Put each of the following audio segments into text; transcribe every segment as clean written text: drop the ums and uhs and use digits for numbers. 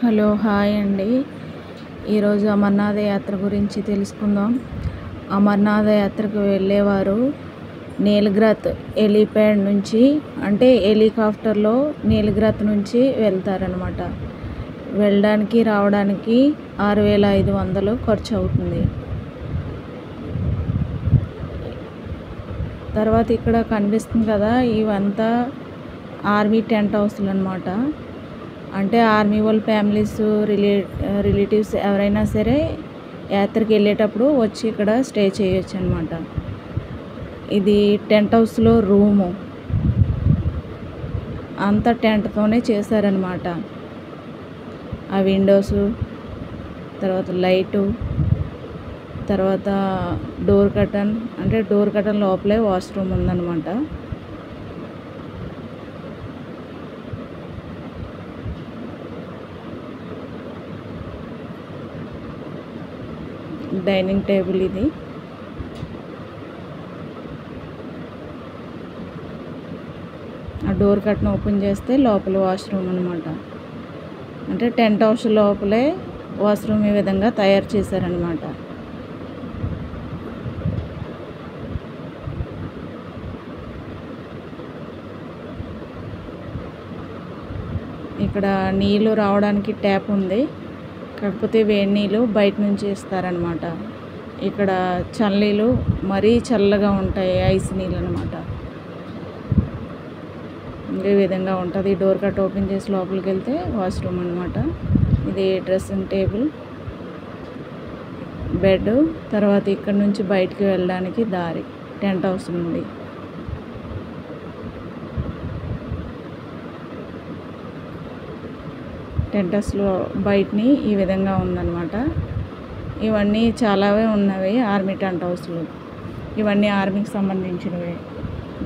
Hello hi అండి. ఈరోజు amaranth యాత్ర గురించి తెలుసుకుందాం. అమర్నాథ యాత్రకు వెళ్ళేవారు నీలగిరి హెలీప్యాడ్ నుంచి అంటే హెలికాప్టర్లో నీలగిరి నుంచి వెళ్తారనమాట. వెళ్ళడానికి రావడానికి 6500 ఖర్చు అవుతుంది. తర్వాత ఇక్కడ కనిపిస్తుంది కదా, ఇవంతా ఆర్మీ టెంట్ హౌస్లు అనమాట. అంటే ఆర్మీ వాళ్ళ ఫ్యామిలీస్ రిలేటివ్స్ ఎవరైనా సరే యాత్రకి వెళ్ళేటప్పుడు వచ్చి ఇక్కడ స్టే చేయొచ్చు అనమాట. ఇది టెంట్ హౌస్లో రూము అంతా టెంట్తోనే చేశారనమాట. ఆ విండోస్, తర్వాత లైటు, తర్వాత డోర్ కర్టన్, అంటే డోర్ కర్టన్ లోపలే వాష్రూమ్ ఉందన్నమాట. డైనింగ్ టేబుల్ ఇది. ఆ డోర్ కట్ను ఓపెన్ చేస్తే లోపల వాష్రూమ్ అనమాట. అంటే టెంట్ హౌస్ లోపలే వాష్రూమ్ ఈ విధంగా తయారు చేశారనమాట. ఇక్కడ నీళ్ళు రావడానికి ట్యాప్ ఉంది, కాకపోతే వేడి నీళ్ళు బయట నుంచి ఇస్తారనమాట. ఇక్కడ చల్లనీళ్ళు మరీ చల్లగా ఉంటాయి, ఐస్ నీళ్ళు అనమాట. ఈ విధంగా ఉంటుంది. డోర్ కట్ ఓపెన్ చేసి లోపలికి వెళ్తే వాష్రూమ్ అనమాట. ఇది డ్రెస్సింగ్ టేబుల్, బెడ్. తర్వాత ఇక్కడ నుంచి బయటికి వెళ్ళడానికి దారి టెంట్ హౌస్ నుండి. టెంట్ హౌస్లో బయటని ఈ విధంగా ఉందన్నమాట. ఇవన్నీ చాలావే ఉన్నవి ఆర్మీ టెంట్ హౌస్లు. ఇవన్నీ ఆర్మీకి సంబంధించినవి.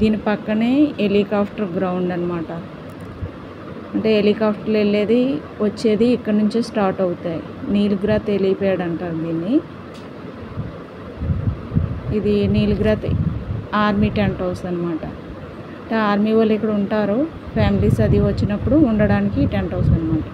దీని పక్కనే హెలికాప్టర్ గ్రౌండ్ అనమాట. అంటే హెలికాప్టర్లు వెళ్ళేది వచ్చేది ఇక్కడ నుంచే స్టార్ట్ అవుతాయి. నీలగిరి హెలీప్యాడ్ అంటారు దీన్ని. ఇది నీలగిరి ఆర్మీ టెంట్ హౌస్ అనమాట. ఆర్మీ వాళ్ళు ఇక్కడ ఉంటారు, ఫ్యామిలీస్ అది వచ్చినప్పుడు ఉండడానికి టెంట్ హౌస్ అనమాట.